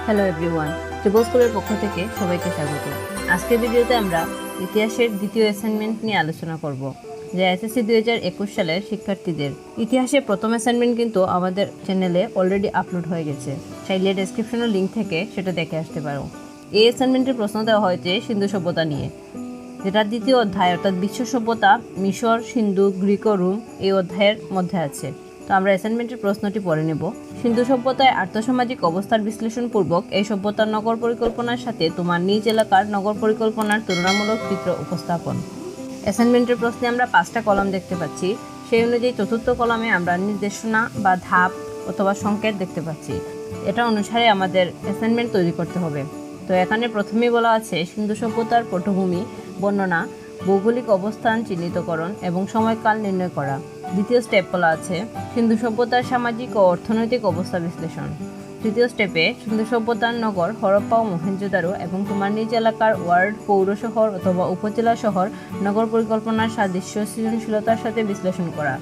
Hello everyone, ত্রিপল স্কুলের পক্ষ থেকে সবাইকে স্বাগত। আজকের ভিডিওতে আমরা ইতিহাসের দ্বিতীয় অ্যাসাইনমেন্ট নিয়ে আলোচনা করব, যা এসএসসি 2021 সালের শিক্ষার্থীদের। ইতিহাসের প্রথম অ্যাসাইনমেন্ট কিন্তু আমাদের চ্যানেলে অলরেডি আপলোড হয়ে গেছে, চাইলে ডেসক্রিপশনের লিঙ্ক থেকে সেটা দেখে আসতে পারো। এই অ্যাসাইনমেন্টের প্রশ্ন দেওয়া হয়েছে সিন্ধু সভ্যতা নিয়ে, যেটা দ্বিতীয় অধ্যায় অর্থাৎ বিশ্ব সভ্যতা, মিশর, সিন্ধু, গ্রিক ও রোম এই অধ্যায়ের মধ্যে আছে। তো আমরা অ্যাসাইনমেন্টের প্রশ্নটি পড়ে নেব। সিন্ধু সভ্যতায় আর্থসামাজিক অবস্থার বিশ্লেষণপূর্বক এই সভ্যতার নগর পরিকল্পনার সাথে তোমার নিজ এলাকার নগর পরিকল্পনার তুলনামূলক চিত্র উপস্থাপন। অ্যাসাইনমেন্টের প্রশ্নে আমরা 5টা কলাম দেখতে পাচ্ছি। সেই অনুযায়ী চতুর্থ কলামে আমরা নির্দেশনা বা ধাপ অথবা সংকেত দেখতে পাচ্ছি। এটা অনুসারে আমাদের অ্যাসাইনমেন্ট তৈরি করতে হবে। তো এখানে প্রথমেই বলা আছে সিন্ধু সভ্যতার পটভূমি বর্ণনা, ভৌগোলিক অবস্থান চিহ্নিতকরণ এবং সময়কাল নির্ণয় করা। দ্বিতীয় স্টেপ বলা আছে সিন্ধু সভ্যতার সামাজিক ও অর্থনৈতিক অবস্থা বিশ্লেষণ। তৃতীয় স্টেপে সিন্ধু সভ্যতার নগর হরপ্পা ও মহেঞ্জোদারো এবং তোমার নিজ এলাকার ওয়ার্ড, পৌর শহর অথবা উপজেলা শহর নগর পরিকল্পনার সাদৃশ্য সৃজনশীলতার সাথে বিশ্লেষণ করা।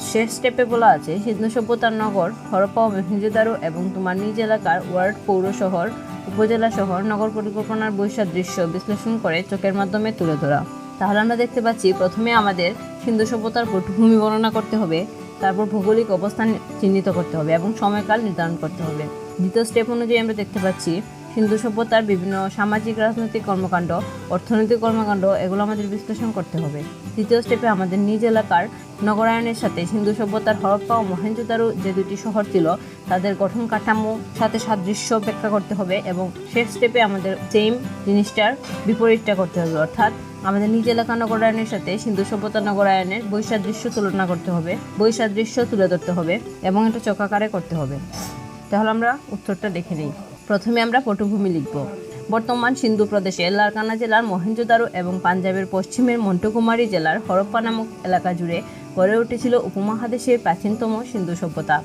শেষ স্টেপে বলা আছে সিন্ধু সভ্যতার নগর হরপ্পা ও মহেঞ্জোদারো এবং তোমার নিজ এলাকার ওয়ার্ড, পৌর শহর, উপজেলা শহর নগর পরিকল্পনার বৈসাদৃশ্য বিশ্লেষণ করে চোখের মাধ্যমে তুলে ধরা। তাহলে আমরা দেখতে পাচ্ছি প্রথমে আমাদের সিন্ধু সভ্যতার পটভূমি বর্ণনা করতে হবে, তারপর ভৌগোলিক অবস্থান চিহ্নিত করতে হবে এবং সময়কাল নির্ধারণ করতে হবে। দ্বিতীয় স্টেপ অনুযায়ী আমরা দেখতে পাচ্ছি সিন্ধু সভ্যতার বিভিন্ন সামাজিক রাজনৈতিক কর্মকাণ্ড, অর্থনৈতিক কর্মকাণ্ড এগুলো আমাদের বিশ্লেষণ করতে হবে। তৃতীয় স্টেপে আমাদের নিজ এলাকার নগরায়নের সাথে সিন্ধু সভ্যতার হরপ্পা ও মহেঞ্জোদারো যে দুটি শহর ছিল তাদের গঠন কাঠামো সাথে সাদৃশ্য ব্যাখ্যা করতে হবে এবং শেষ স্টেপে আমাদের সেম জিনিসটার বিপরীতটা করতে হবে, অর্থাৎ আমাদের নিজ এলাকার নগরায়নের সাথে সিন্ধু সভ্যতার নগরায়নের বৈসাদৃশ্য তুলনা করতে হবে, বৈসাদৃশ্য তুলে ধরতে হবে এবং এটা চকাকারে করতে হবে। তাহলে আমরা উত্তরটা দেখে নিই। প্রথমে আমরা পটভূমি লিখব। বর্তমান সিন্ধু প্রদেশে লারকানা জেলার মহেঞ্জোদারো এবং পাঞ্জাবের পশ্চিমের মন্টুকুমারী জেলার হরপ্পা নামক এলাকা জুড়ে গড়ে উঠেছিল উপমহাদেশের প্রাচীনতম সিন্ধু সভ্যতা।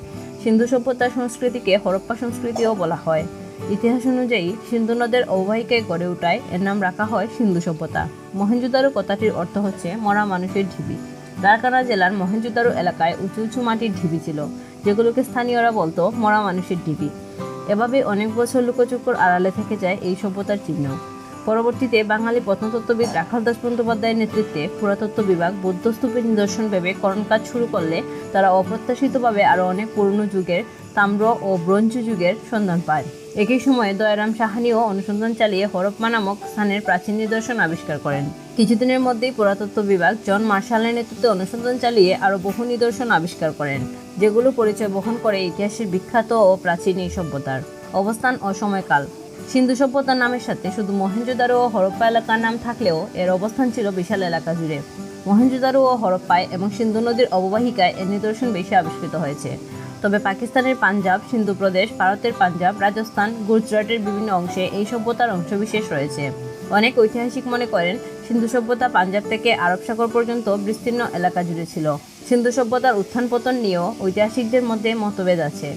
সিন্ধু সভ্যতার সংস্কৃতিকে হরপ্পা সংস্কৃতিও বলা হয়। ইতিহাস অনুযায়ী সিন্ধু নদের অববাহিকায় গড়ে ওঠায় এর নাম রাখা হয় সিন্ধু সভ্যতা। মহেঞ্জোদারো কথাটির অর্থ হচ্ছে মরা মানুষের ঢিবি। লারকানা জেলার মহেঞ্জোদারো এলাকায় উঁচু উঁচু মাটির ঢিবি ছিল, যেগুলোকে স্থানীয়রা বলতো মরা মানুষের ঢিবি। এভাবে অনেক বছর লুকোচুকোর আড়ালে থেকে যায় এই সভ্যতার চিহ্ন। পরবর্তীতে বাঙালি প্রত্নতত্ত্ববিদ রাখাল দাস বন্দ্যোপাধ্যায়ের নেতৃত্বে পুরাতত্ত্ব বিভাগ বৌদ্ধস্তূপের নিদর্শন ভেবে খনন কাজ শুরু করলে তারা অপ্রত্যাশিতভাবে আরও অনেক পুরনো যুগের তাম্র ও ব্রোঞ্জ যুগের সন্ধান পায়। একই সময়ে দয়ারাম সাহানিও অনুসন্ধান চালিয়ে হরপ্পা নামক স্থানের প্রাচীন নিদর্শন আবিষ্কার করেন। কিছুদিনের মধ্যেই পুরাতত্ত্ব বিভাগ জন মার্শালের নেতৃত্বে অনুসন্ধান চালিয়ে আরও বহু নিদর্শন আবিষ্কার করেন, যেগুলো পরিচয় বহন করে ইতিহাসের বিখ্যাত ও প্রাচীন এই সভ্যতার। অবস্থান ও সময়কাল। সিন্ধু সভ্যতার নামের সাথে শুধু মহেঞ্জোদারো ও হরপ্পা এলাকার নাম থাকলেও এর অবস্থান ছিল বিশাল এলাকা জুড়ে। মহেঞ্জোদারো ও হরপ্পায় এবং সিন্ধু নদীর অববাহিকায় এর নিদর্শন বেশি আবিষ্কৃত হয়েছে। তবে পাকিস্তানের পাঞ্জাব, সিন্ধু প্রদেশ, ভারতের পাঞ্জাব, রাজস্থান, গুজরাটের বিভিন্ন অংশে এই সভ্যতার অংশবিশেষ রয়েছে। অনেক ঐতিহাসিক মনে করেন সিন্ধু সভ্যতা পাঞ্জাব থেকে আরব সাগর পর্যন্ত বিস্তীর্ণ এলাকা জুড়ে ছিল। সিন্ধু সভ্যতার উত্থান পতন নিয়েও ঐতিহাসিকদের মধ্যে মতভেদ আছে।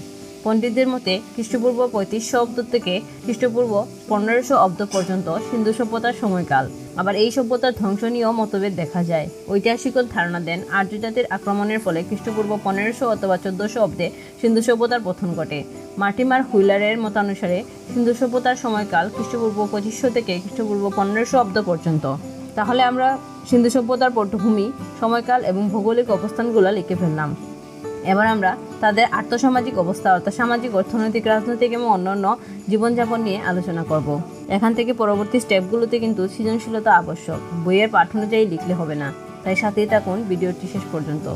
পণ্ডিতদের মতে খ্রিস্টপূর্ব 3500 অব্দ থেকে খ্রিস্টপূর্ব 1500 অব্দ পর্যন্ত সিন্ধু সভ্যতার সময়কাল। আবার এই সভ্যতার ধ্বংস নিয়েও মতভেদ দেখা যায়। ঐতিহাসিকগণ ধারণা দেন আর্য জাতির আক্রমণের ফলে খ্রিস্টপূর্ব 1500 অথবা 1400 অব্দে সিন্ধু সভ্যতার পতন ঘটে। মার্টিমার হুইলারের মতানুসারে সিন্ধু সভ্যতার সময়কাল খ্রিস্টপূর্ব 2500 থেকে খ্রিস্টপূর্ব 1500 অব্দ পর্যন্ত। তাহলে আমরা সিন্ধু সভ্যতার পটভূমি, সময়কাল এবং ভৌগোলিক অবস্থানগুলো লিখে ফেললাম। এবার আমরা তাদের আর্থসামাজিক অবস্থা অর্থাৎ সামাজিক, অর্থনৈতিক, রাজনৈতিক এবং অন্যান্য জীবনযাপন নিয়ে আলোচনা করব। এখান থেকে পরবর্তী স্টেপগুলোতে কিন্তু সৃজনশীলতা আবশ্যক, বইয়ের পাঠ অনুযায়ী লিখলে হবে না, তাই সাথেই থাকুন ভিডিওটি শেষ পর্যন্ত।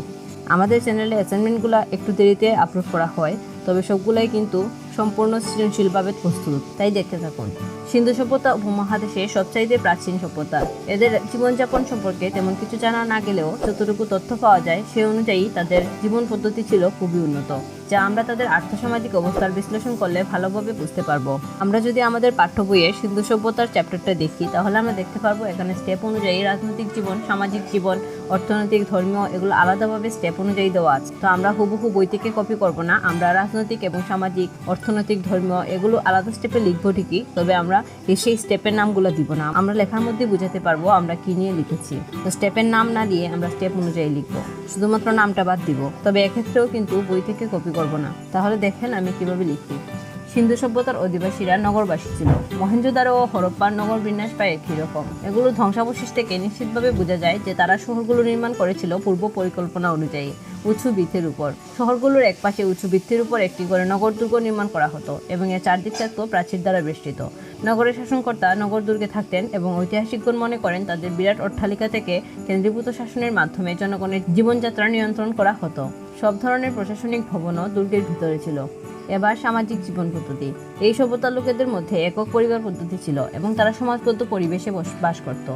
আমাদের চ্যানেলে অ্যাসাইনমেন্টগুলো একটু দেরিতে আপলোড করা হয়, তবে সবগুলাই কিন্তু সম্পূর্ণ সৃজনশীলভাবে প্রস্তুত, তাই দেখতে থাকুন। সিন্ধু সভ্যতা উপমহাদেশের সবচাইতে প্রাচীন সভ্যতা। এদের জীবনযাপন সম্পর্কে তেমন কিছু জানা না গেলেও যতটুকু তথ্য পাওয়া যায় সে অনুযায়ী তাদের জীবন পদ্ধতি ছিল খুবই উন্নত, যা আমরা তাদের আর্থসামাজিক অবস্থার বিশ্লেষণ করলে ভালোভাবে বুঝতে পারবো। আমরা যদি আমাদের পাঠ্য বইয়ে সিন্ধু সভ্যতার চ্যাপ্টারটা দেখি তাহলে আমরা দেখতে পারবো এখানে স্টেপ অনুযায়ী রাজনৈতিক জীবন, সামাজিক জীবন, অর্থনৈতিক, ধর্মীয় এগুলো আলাদাভাবে স্টেপ অনুযায়ী দেওয়া আছে। তো আমরা হুবহু বই থেকে কপি করব না, আমরা রাজনৈতিক এবং সামাজিক, অর্থনৈতিক, ধর্মীয় এগুলো আলাদা স্টেপে লিখবো ঠিকই, তবে আমরা সেই স্টেপের নামগুলো দিব না। আমরা লেখার মধ্যে বুঝাতে পারবো আমরা কি নিয়ে লিখেছি। তো স্টেপের নাম না দিয়ে আমরা স্টেপ অনুযায়ী লিখবো, শুধুমাত্র নামটা বাদ দিব। তবে এক্ষেত্রেও কিন্তু বই থেকে কপি করব না। তাহলে দেখেন আমি কিভাবে লিখি। সিন্ধু সভ্যতার অধিবাসীরা নগরবাসী ছিল। মহেঞ্জোদারো ও হরপ্পার নগর বিন্যাস প্রায় একই রকম। এগুলো ধ্বংসাবশেষ থেকে নিশ্চিতভাবে বোঝা যায় যে তারা শহরগুলো নির্মাণ করেছিল পূর্ব পরিকল্পনা অনুযায়ী উঁচু ভিত্তির উপর। শহরগুলোর একপাশে উঁচু ভিত্তির উপর একটি করে নগর দুর্গ নির্মাণ করা হতো এবং এর চারদিক থাকত প্রাচীর দ্বারা বেষ্টিত। নগরের শাসনকর্তা নগর দুর্গে থাকতেন এবং ঐতিহাসিকগণ মনে করেন তাদের বিরাট অট্টালিকা থেকে কেন্দ্রীভূত শাসনের মাধ্যমে জনগণের জীবনযাত্রা নিয়ন্ত্রণ করা হতো। সব ধরনের প্রশাসনিক ভবনও দুর্গের ভিতরে ছিল। এবার সামাজিক জীবন পদ্ধতি। এই সভ্যতার লোকেদের মধ্যে একক পরিবার পদ্ধতি ছিল এবং তারা সমাজবদ্ধ পরিবেশে বাস করত।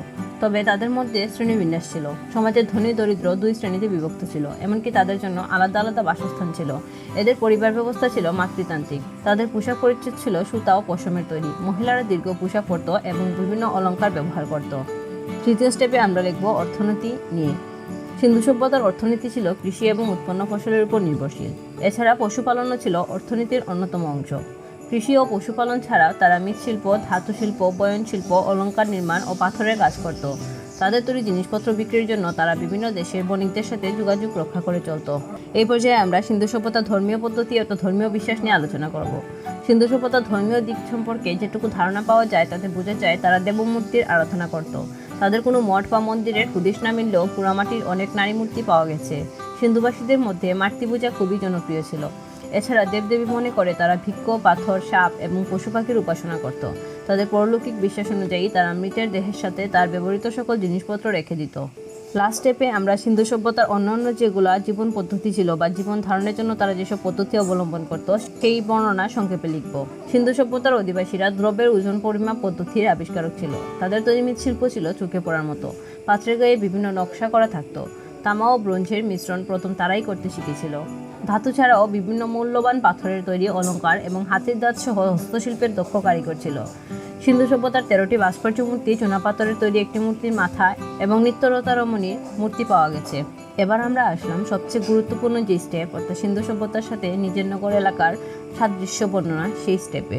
তবে তাদের মধ্যে শ্রেণীবিন্যাস ছিল। সমাজের ধনী দরিদ্র দুই শ্রেণীতে বিভক্ত ছিল, এমনকি তাদের জন্য আলাদা আলাদা বাসস্থান ছিল। এদের পরিবার ব্যবস্থা ছিল মাতৃতান্ত্রিক। তাদের পোশাক পরিচ্ছদ ছিল সুতা ও পশমের তৈরি। মহিলারা দীর্ঘ পোশাক পরত এবং বিভিন্ন অলংকার ব্যবহার করত। তৃতীয় স্টেপে আমরা লিখব অর্থনীতি নিয়ে। সিন্ধু সভ্যতার অর্থনীতি ছিল কৃষি এবং উৎপন্ন ফসলের উপর নির্ভরশীল। এছাড়া পশুপালনও ছিল অর্থনীতির অন্যতম অংশ। কৃষি ও পশুপালন ছাড়াও তারা মৃৎশিল্প, ধাতু শিল্প, বয়নশিল্প, অলংকার নির্মাণ ও পাথরের কাজ করত। তাদের তৈরি জিনিসপত্র বিক্রির জন্য তারা বিভিন্ন দেশের বণিকদের সাথে যোগাযোগ রক্ষা করে চলত। এই পর্যায়ে আমরা সিন্ধু সভ্যতার ধর্মীয় পদ্ধতি ও ধর্মীয় বিশ্বাস নিয়ে আলোচনা করব। সিন্ধু সভ্যতার ধর্মীয় দিক সম্পর্কে যেটুকু ধারণা পাওয়া যায় তাতে বোঝা যায় তারা দেবমূর্তির আরাধনা করত। তাদের কোনো মঠ বা মন্দিরের হুদিস না মিললেও পোড়ামাটির অনেক নারী মূর্তি পাওয়া গেছে। সিন্ধুবাসীদের মধ্যে মাতৃ পূজা খুবই জনপ্রিয় ছিল। এছাড়া দেবদেবী মনে করে তারা ভিক্ষ, পাথর, সাপ এবং পশু পাখির উপাসনা করত। তাদের পৌরলৌকিক বিশ্বাস অনুযায়ী তারা মৃতের দেহের সাথে তার ব্যবহৃত সকল জিনিসপত্র রেখে দিত। লাস্ট স্টেপে আমরা সিন্ধু সভ্যতার অন্যান্য যেগুলো জীবন পদ্ধতি ছিল বা জীবন ধারণের জন্য তারা যেসব পদ্ধতি অবলম্বন করত সেই বর্ণনা সংক্ষেপে লিখব। সিন্ধু সভ্যতার অধিবাসীরা দ্রব্যের ওজন পরিমাপ পদ্ধতির আবিষ্কারক ছিল। তাদের তৈরি মৃৎশিল্প ছিল চোখে পড়ার মতো। পাত্রের গায়ে বিভিন্ন নকশা করা থাকতো। তামা ও ব্রোঞ্জের মিশ্রণ প্রথম তারাই করতে শিখেছিল। ধাতু ছাড়াও বিভিন্ন মূল্যবান পাথরের তৈরি অলংকার এবং হাতের দাঁত সহ হস্তশিল্পের দক্ষ কারিগর ছিল। সিন্ধু সভ্যতার 13টি ভাস্কর্য মূর্তি, চুনাপাথরের তৈরি একটি মূর্তির মাথা এবং নিত্যরতা রমণীর মূর্তি পাওয়া গেছে। এবার আমরা আসলাম সবচেয়ে গুরুত্বপূর্ণ যে স্টেপ, অর্থাৎ সিন্ধু সভ্যতার সাথে নিজের নগর এলাকার সাদৃশ্য বর্ণনা, সেই স্টেপে।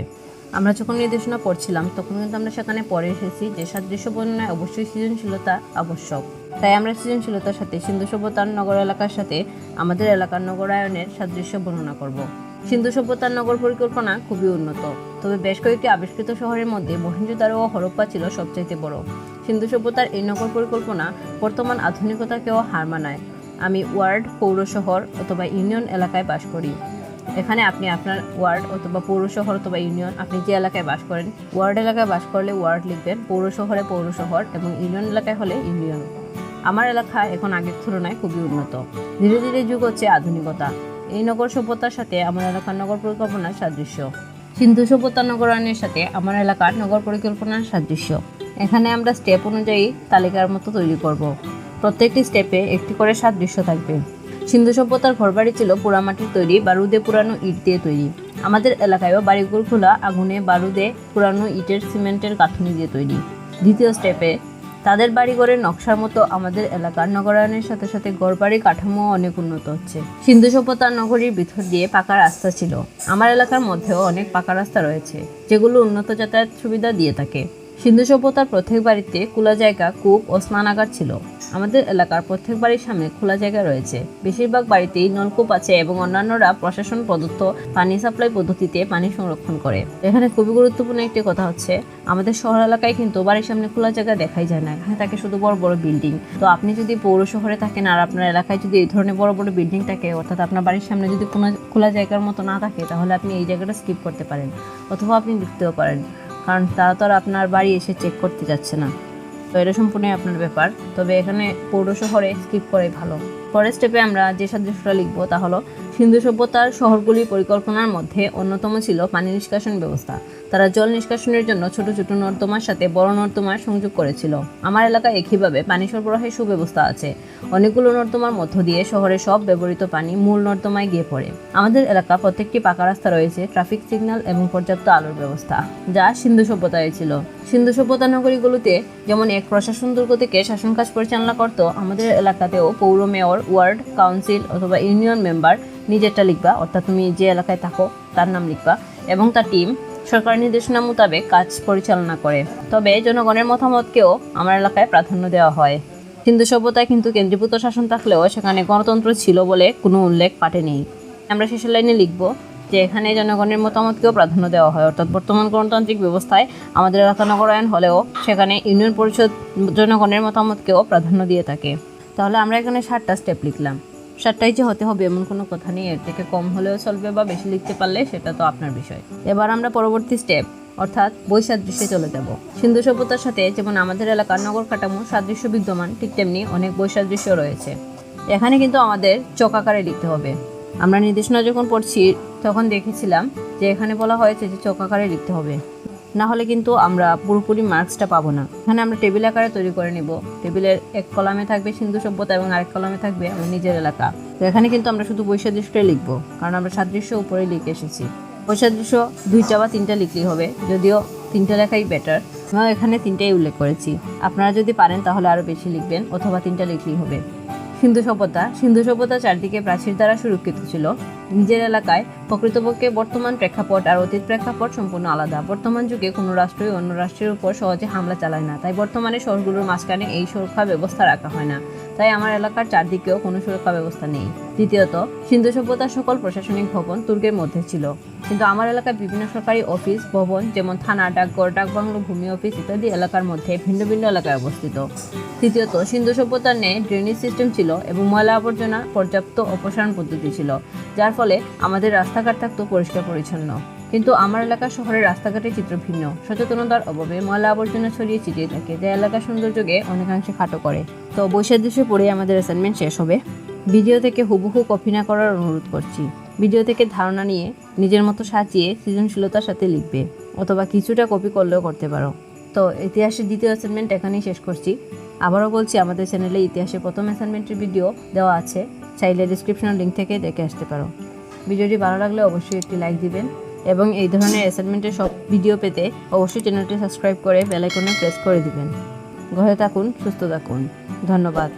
আমরা যখন নির্দেশনা পড়ছিলাম তখন কিন্তু আমরা সেখানে পড়ে এসেছি যে সাদৃশ্য বর্ণনায় অবশ্যই সৃজনশীলতা আবশ্যক। তাই আমরা সৃজনশীলতার সাথে সিন্ধু সভ্যতার নগর এলাকার সাথে আমাদের এলাকার নগরায়নের সাদৃশ্য বর্ণনা করব। সিন্ধু সভ্যতার নগর পরিকল্পনা খুবই উন্নত, তবে বেশ কয়েকটি আবিষ্কৃত শহরের মধ্যে মহেঞ্জোদারো ও হরপ্পা ছিল সবচাইতে বড়। সিন্ধু সভ্যতার এই নগর পরিকল্পনা বর্তমান আধুনিকতাকেও হার মানায়। আমি ওয়ার্ড, পৌর শহর অথবা ইউনিয়ন এলাকায় বাস করি। এখানে আপনি আপনার ওয়ার্ড অথবা পৌর শহর অথবা ইউনিয়ন, আপনি যে এলাকায় বাস করেন, ওয়ার্ড এলাকায় বাস করলে ওয়ার্ড লিখবেন, পৌর শহরে পৌর শহর এবং ইউনিয়ন এলাকায় হলে ইউনিয়ন। আমার এলাকা এখন আগের তুলনায় খুবই উন্নত। ধীরে ধীরে যুগ হচ্ছে আধুনিকতা। এই নগর সভ্যতার সাথে আমার এলাকার নগর পরিকল্পনার সাদৃশ্য। সিন্ধু সভ্যতার নগরায়নের সাথে আমার এলাকার নগর পরিকল্পনার সাদৃশ্য। এখানে আমরা স্টেপ অনুযায়ী তালিকার মতো তৈরি করব। প্রত্যেকটি স্টেপে একটি করে সাদৃশ্য থাকবে। সিন্ধু সভ্যতার ঘরবাড়ি ছিল পোড়ামাটির তৈরি বা রোদে পুরানো ইট দিয়ে তৈরি। আমাদের এলাকায়ও বাড়িঘরগুলো আগুনে, বারুদে পুরানো ইটের, সিমেন্টের গাঁথনি দিয়ে তৈরি। দ্বিতীয় স্টেপে তাদের বাড়িঘরের নকশার মতো আমাদের এলাকার নগরায়নের সাথে সাথে ঘরবাড়ির কাঠামো অনেক উন্নত হচ্ছে। সিন্ধু সভ্যতার নগরীর ভিতর দিয়ে পাকা রাস্তা ছিল। আমার এলাকার মধ্যেও অনেক পাকা রাস্তা রয়েছে যেগুলো উন্নত যাতায়াত সুবিধা দিয়ে থাকে। সিন্ধু সভ্যতার প্রত্যেক বাড়িতে খোলা জায়গা, কূপ ও স্নানাগার ছিল। আমাদের এলাকার প্রত্যেক বাড়ির সামনে খোলা জায়গা রয়েছে। বেশিরভাগ বাড়িতেই নলকূপ আছে এবং অন্যান্যরা প্রশাসন প্রদত্ত পানি সাপ্লাই পদ্ধতিতে পানি সংরক্ষণ করে। এখানে খুবই গুরুত্বপূর্ণ একটি কথা হচ্ছে, আমাদের শহর এলাকায় কিন্তু বাড়ির সামনে খোলা জায়গা দেখাই যায় না। এখানে থাকে শুধু বড় বড় বিল্ডিং। তো আপনি যদি পৌর শহরে থাকেন আর আপনার এলাকায় যদি এই ধরনের বড় বড় বিল্ডিং থাকে, অর্থাৎ আপনার বাড়ির সামনে যদি কোনো খোলা জায়গার মতো না থাকে, তাহলে আপনি এই জায়গাটা স্কিপ করতে পারেন অথবা আপনি লিখতেও পারেন, কারণ তারা তো আর আপনার বাড়ি এসে চেক করতে যাচ্ছে না। তো এটা সম্পূর্ণ আপনার ব্যাপার। তবে এখানে পৌর শহরে স্কিপ করাই ভালো। পরের স্টেপে আমরা যে সাদৃশ্যটা লিখবো তা হলো সিন্ধু সভ্যতার শহরগুলির পরিকল্পনার মধ্যে অন্যতম ছিল পানি নিষ্কাশন ব্যবস্থা। তারা জল নিষ্কাশনের জন্য ছোট ছোট নর্দমার সাথে বড় নর্দমার সংযোগ করেছিল। আমার এলাকায় একইভাবে পানি সরবরাহের সুব্যবস্থা আছে। অনেকগুলো নর্দমার মধ্য দিয়ে শহরের সব ব্যবহৃত পানি মূল নর্দমায় গিয়ে পড়ে। আমাদের এলাকা প্রত্যেকটি পাকা রাস্তা রয়েছে, ট্রাফিক সিগন্যাল এবং পর্যাপ্ত আলোর ব্যবস্থা, যা সিন্ধু সভ্যতায় ছিল। সিন্ধু সভ্যতা নগরীগুলোতে যেমন এক প্রশাসন দুর্গ থেকে শাসন কাজ পরিচালনা করত, আমাদের এলাকাতেও পৌর, মেয়র, ওয়ার্ড কাউন্সিল অথবা ইউনিয়ন মেম্বার নিজেরটা লিখবা, অর্থাৎ তুমি যে এলাকায় থাকো তার নাম লিখবা, এবং তার টিম সরকারি নির্দেশনা মোতাবেক কাজ পরিচালনা করে। তবে জনগণের মতামতকেও আমার এলাকায় প্রাধান্য দেওয়া হয়। সিন্ধু সভ্যতায় কিন্তু কেন্দ্রীভূত শাসন থাকলেও সেখানে গণতন্ত্র ছিল বলে কোনো উল্লেখ পাঠে নেই। আমরা শেষের লাইনে লিখব, যে এখানে জনগণের মতামতকেও প্রাধান্য দেওয়া হয়, অর্থাৎ বর্তমান গণতান্ত্রিক ব্যবস্থায় আমাদের এলাকা নগরায়ণ হলেও সেখানে ইউনিয়ন পরিষদ জনগণের মতামতকেও প্রাধান্য দিয়ে থাকে। তাহলে আমরা এখানে 7টা স্টেপ লিখলাম। 7টাই যে হতে হবে এমন কোনো কথা নেই, এর থেকে কম হলেও চলবে বা বেশি লিখতে পারলে সেটা তো আপনার বিষয়। এবার আমরা পরবর্তী স্টেপ অর্থাৎ বৈসাদৃশ্যে চলে যাব। সিন্ধু সভ্যতার সাথে যেমন আমাদের এলাকার নগর কাঠামো সাদৃশ্য বিদ্যমান, ঠিক তেমনি অনেক বৈসাদৃশ্য রয়েছে। এখানে কিন্তু আমাদের চক আকারে লিখতে হবে। আমরা নির্দেশনা যখন পড়ছি তখন দেখেছিলাম যে এখানে বলা হয়েছে যে চক আকারে লিখতে হবে, না হলে কিন্তু আমরা পুরোপুরি মার্কসটা পাবো না। এখানে আমরা টেবিল আকারে তৈরি করে নিব। টেবিলের এক কলামে থাকবে সিন্ধু সভ্যতা এবং আরেক কলামে থাকবে আমার নিজের এলাকা। তো এখানে কিন্তু আমরা শুধু বৈসাদৃশ্যটাই লিখবো, কারণ আমরা সাদৃশ্য উপরে লিখে এসেছি। বৈসাদৃশ্য 2টা বা 3টা লিখলেই হবে, যদিও 3টা লেখাই বেটার। আমরা এখানে 3টাই উল্লেখ করেছি, আপনারা যদি পারেন তাহলে আরও বেশি লিখবেন, অথবা 3টা লিখলেই হবে। সিন্ধু সভ্যতা চারদিকে প্রাচীর দ্বারা সুরক্ষিত ছিল। নিজের এলাকায় প্রকৃতপক্ষে বর্তমান প্রেক্ষাপট আর অতীত প্রেক্ষাপট সম্পূর্ণ আলাদা। বর্তমান যুগে কোনো রাষ্ট্রই অন্য রাষ্ট্রের উপর সহজে হামলা চালায় না, তাই বর্তমানে শহরগুলোর মাঝখানে এই সুরক্ষা ব্যবস্থা রাখা হয় না। তাই আমার এলাকার চারদিকেও কোনো সুরক্ষা ব্যবস্থা নেই। দ্বিতীয়ত, সিন্ধু সভ্যতার সকল প্রশাসনিক ভবন দুর্গের মধ্যে ছিল, কিন্তু আমার এলাকায় বিভিন্ন সরকারি অফিস ভবন যেমন থানা, ডাকঘর, ডাকবাংলো, ভূমি অফিস ইত্যাদি এলাকার মধ্যে ভিন্ন ভিন্ন এলাকায় অবস্থিত। তৃতীয়ত, সিন্ধু সভ্যতার ন্যায় ড্রেনেজ সিস্টেম ছিল এবং ময়লা আবর্জনা পর্যাপ্ত অপসারণ পদ্ধতি ছিল, যার ফলে আমাদের রাস্তাঘাট থাকতো পরিষ্কার পরিচ্ছন্ন। কিন্তু আমার এলাকার শহরের রাস্তাঘাটের চিত্র ভিন্ন। সচেতনতার অভাবে ময়লা আবর্জনা ছড়িয়ে ছিটিয়ে থাকে, যা এলাকার সৌন্দর্যকে অনেকাংশে খাটো করে। তো বৈসাদৃশ্য পড়ে আমাদের অ্যাসাইনমেন্ট শেষ হবে। ভিডিও থেকে হুবহু কপি না করার অনুরোধ করছি। ভিডিও থেকে ধারণা নিয়ে নিজের মতো সাজিয়ে সৃজনশীলতার সাথে লিখবে, অথবা কিছুটা কপি করলেও করতে পারো। তো ইতিহাসের দ্বিতীয় অ্যাসাইনমেন্ট এখানেই শেষ করছি। আবারও বলছি, আমাদের চ্যানেলে ইতিহাসের প্রথম অ্যাসাইনমেন্টের ভিডিও দেওয়া আছে, চাইলে ডিসক্রিপশনের লিঙ্ক থেকে দেখে আসতে পারো। ভিডিওটি ভালো লাগলে অবশ্যই একটি লাইক দিবেন এবং এই ধরনের অ্যাসাইনমেন্টের সব ভিডিও পেতে অবশ্যই চ্যানেলটি সাবস্ক্রাইব করে বেল আইকনে প্রেস করে দিবেন। ঘরে থাকুন, সুস্থ থাকুন। ধন্যবাদ।